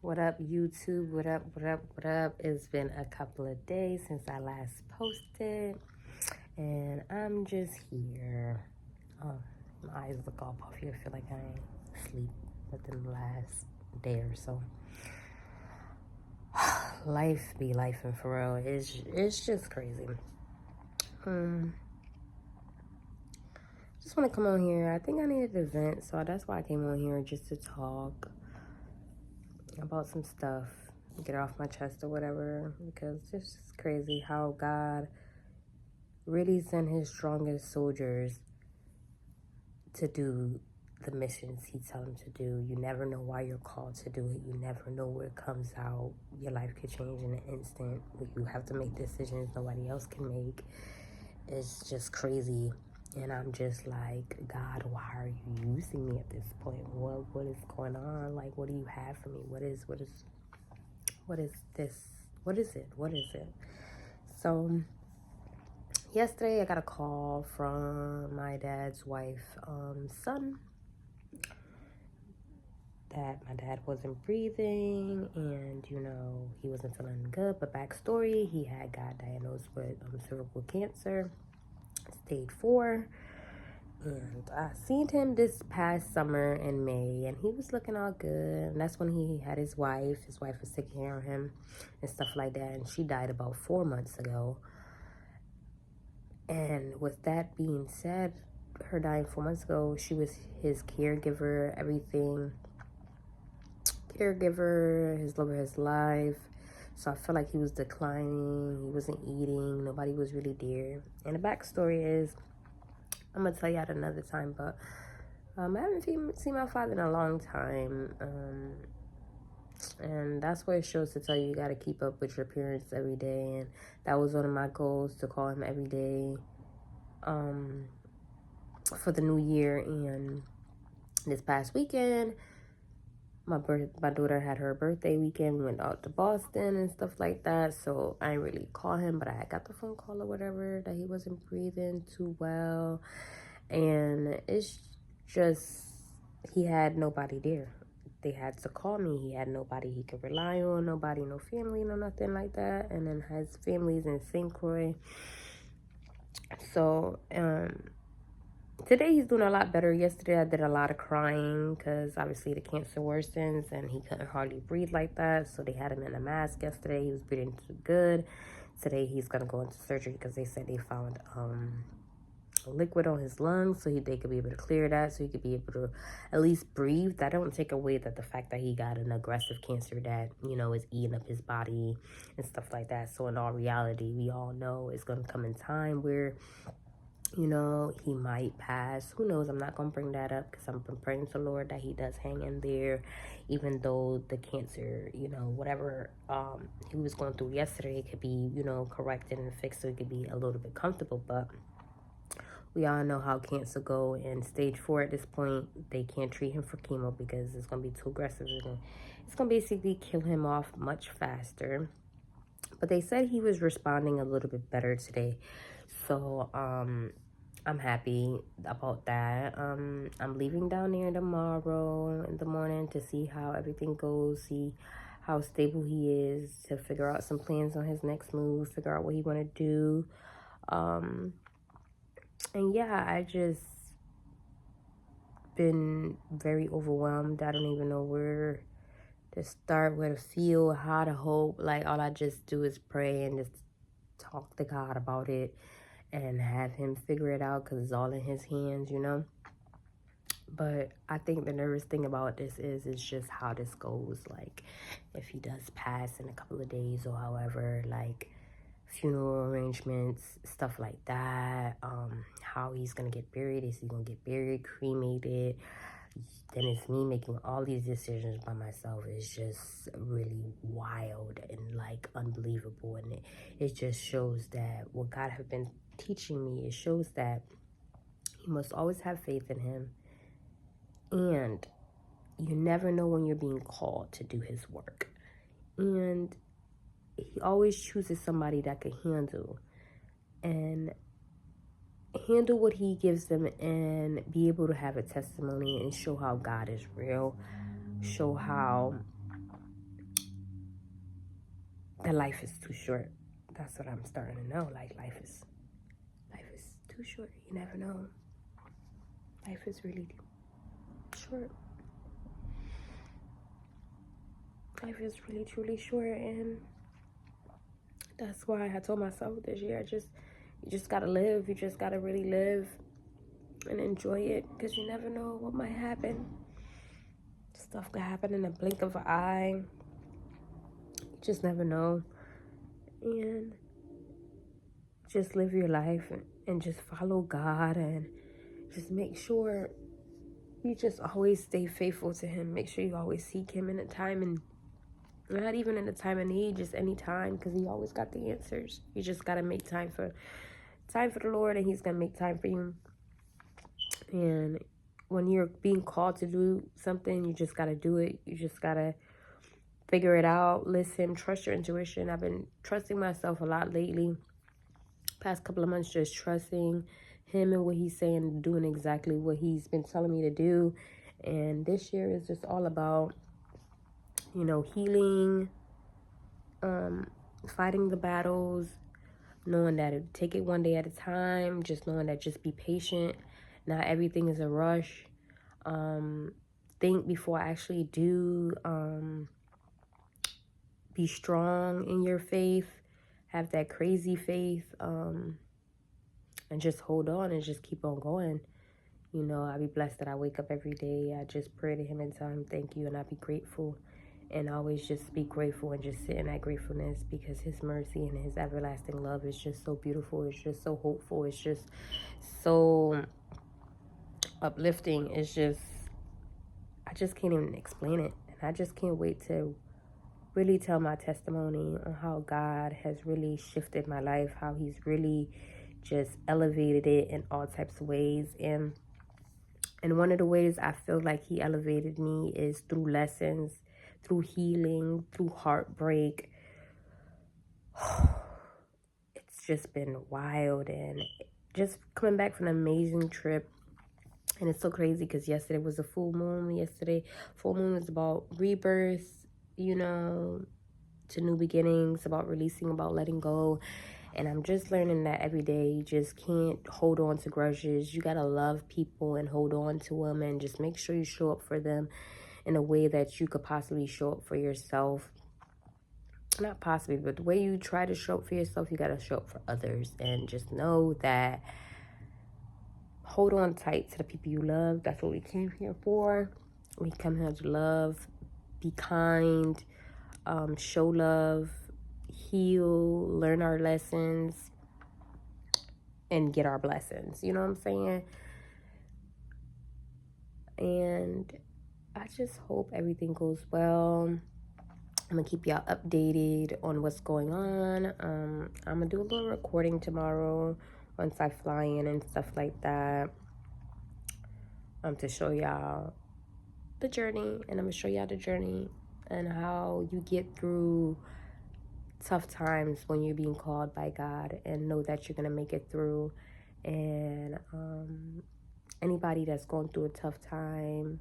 What up, YouTube? What up, what up, what up? It's been a couple of days since I last posted, and I'm just here. Oh, my eyes look all puffy. I feel like I ain't sleep within the last day or so. Life be life, and for real, it's just crazy. Just want to come on here. I think I needed to vent, so that's why I came on here, just to talk about some stuff, get it off my chest or whatever, because it's just crazy how God really sent his strongest soldiers to do the missions he tell them to do. You never know why you're called to do it. You never know where it comes out. Your life could change in an instant. You have to make decisions nobody else can make. It's just crazy. And I'm just like, God, why are you using me at this point? What is going on? Like, what do you have for me? What is this? What is it? What is it? So yesterday I got a call from my dad's wife, son, that my dad wasn't breathing and he wasn't feeling good. But backstory, he had got diagnosed with cervical cancer, stage 4. And I seen him this past summer in May, and he was looking all good. And that's when he had his wife. His wife was taking care of him and stuff like that. And she died about 4 months ago. And with that being said, her dying 4 months ago, she was his caregiver, everything. Caregiver, his love of his life. So I felt like he was declining. He wasn't eating. Nobody was really there. And the backstory is, I'm going to tell you at another time, but I haven't seen my father in a long time. And that's what it shows to tell you got to keep up with your parents every day. And that was one of my goals, to call him every day for the new year. And this past weekend, my daughter had her birthday weekend. We went out to Boston and stuff like that. So I didn't really call him, but I got the phone call or whatever that he wasn't breathing too well. And it's just, he had nobody there. They had to call me. He had nobody he could rely on, nobody, no family, no nothing like that. And then his family's in St. Croix. So, today he's doing a lot better. Yesterday I did a lot of crying because obviously the cancer worsens and he couldn't hardly breathe like that. So they had him in a mask yesterday. He was breathing too good. Today he's going to go into surgery because they said they found liquid on his lungs, so they could be able to clear that, so he could be able to at least breathe. That don't take away that the fact that he got an aggressive cancer that is eating up his body and stuff like that. So in all reality, we all know it's going to come in time where he might pass. Who knows? I'm not going to bring that up because I'm praying to the Lord that he does hang in there, even though the cancer, whatever he was going through yesterday could be, corrected and fixed, so he could be a little bit comfortable. But we all know how cancer go. In stage 4 at this point, they can't treat him for chemo because it's going to be too aggressive. It's going to basically kill him off much faster. But they said he was responding a little bit better today. So, I'm happy about that. I'm leaving down there tomorrow in the morning to see how everything goes, see how stable he is, to figure out some plans on his next move, figure out what he want to do. And yeah, I just been very overwhelmed. I don't even know where to start, where to feel, how to hope. Like, all I just do is pray and just talk to God about it and have him figure it out, because it's all in his hands, But I think the nervous thing about this is just how this goes. Like, if he does pass in a couple of days or however, like, funeral arrangements, stuff like that, how he's gonna get buried. Is he gonna get buried, cremated? Then it's me making all these decisions by myself. It's just really wild and like unbelievable. And it just shows that what God has been teaching me, it shows that you must always have faith in him, and you never know when you're being called to do his work. And he always chooses somebody that can handle what he gives them, and be able to have a testimony and show how God is real, show how that life is too short. That's what I'm starting to know. Like life is too short. You never know. Life is really short. Life is really truly short, and that's why I told myself this year, you just gotta live. You just gotta really live and enjoy it, because you never know what might happen. Stuff could happen in a blink of an eye. You just never know. And just live your life and just follow God, and just make sure you just always stay faithful to Him. Make sure you always seek Him in a time, and not even in a time of need, just any time, because He always got the answers. You just got to make time for the Lord, and He's going to make time for you. And when you're being called to do something, you just got to do it. You just got to figure it out, listen, trust your intuition. I've been trusting myself a lot lately. Past couple of months, just trusting Him and what He's saying, doing exactly what He's been telling me to do. And this year is just all about, healing, fighting the battles, knowing that take it one day at a time, just knowing that just be patient. Not everything is a rush. Think before I actually do. Be strong in your faith. Have that crazy faith. And just hold on and just keep on going. I be blessed that I wake up every day. I just pray to Him and tell Him thank you, and I be grateful. And always just be grateful and just sit in that gratefulness, because His mercy and His everlasting love is just so beautiful. It's just so hopeful. It's just so uplifting. I just can't even explain it. And I just can't wait to really tell my testimony on how God has really shifted my life, how He's really just elevated it in all types of ways. And one of the ways I feel like He elevated me is through lessons, through healing, through heartbreak. It's just been wild, and just coming back from an amazing trip. And it's so crazy because yesterday was a full moon. Full moon is about rebirth, to new beginnings, about releasing, about letting go. And I'm just learning that every day you just can't hold on to grudges. You got to love people and hold on to them, and just make sure you show up for them in a way that you could possibly show up for yourself. Not possibly, but the way you try to show up for yourself, you got to show up for others. And just know that, hold on tight to the people you love. That's what we came here for. We come here to love, be kind, show love, heal, learn our lessons, and get our blessings. You know what I'm saying? And I just hope everything goes well. I'm going to keep y'all updated on what's going on. I'm going to do a little recording tomorrow once I fly in and stuff like that, to show y'all the journey. And I'm going to show y'all the journey and how you get through tough times when you're being called by God, and know that you're going to make it through. And anybody that's going through a tough time,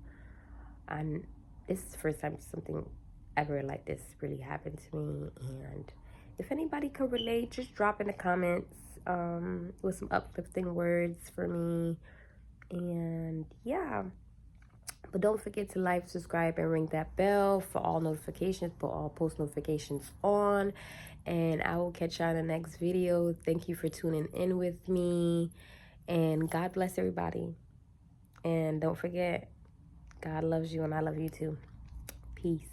and this is the first time something ever like this really happened to me. And if anybody could relate, just drop in the comments with some uplifting words for me. And yeah, but don't forget to like, subscribe, and ring that bell for all notifications. Put all post notifications on, and I will catch y'all in the next video. Thank you for tuning in with me, and God bless everybody. And don't forget, God loves you, and I love you too. Peace.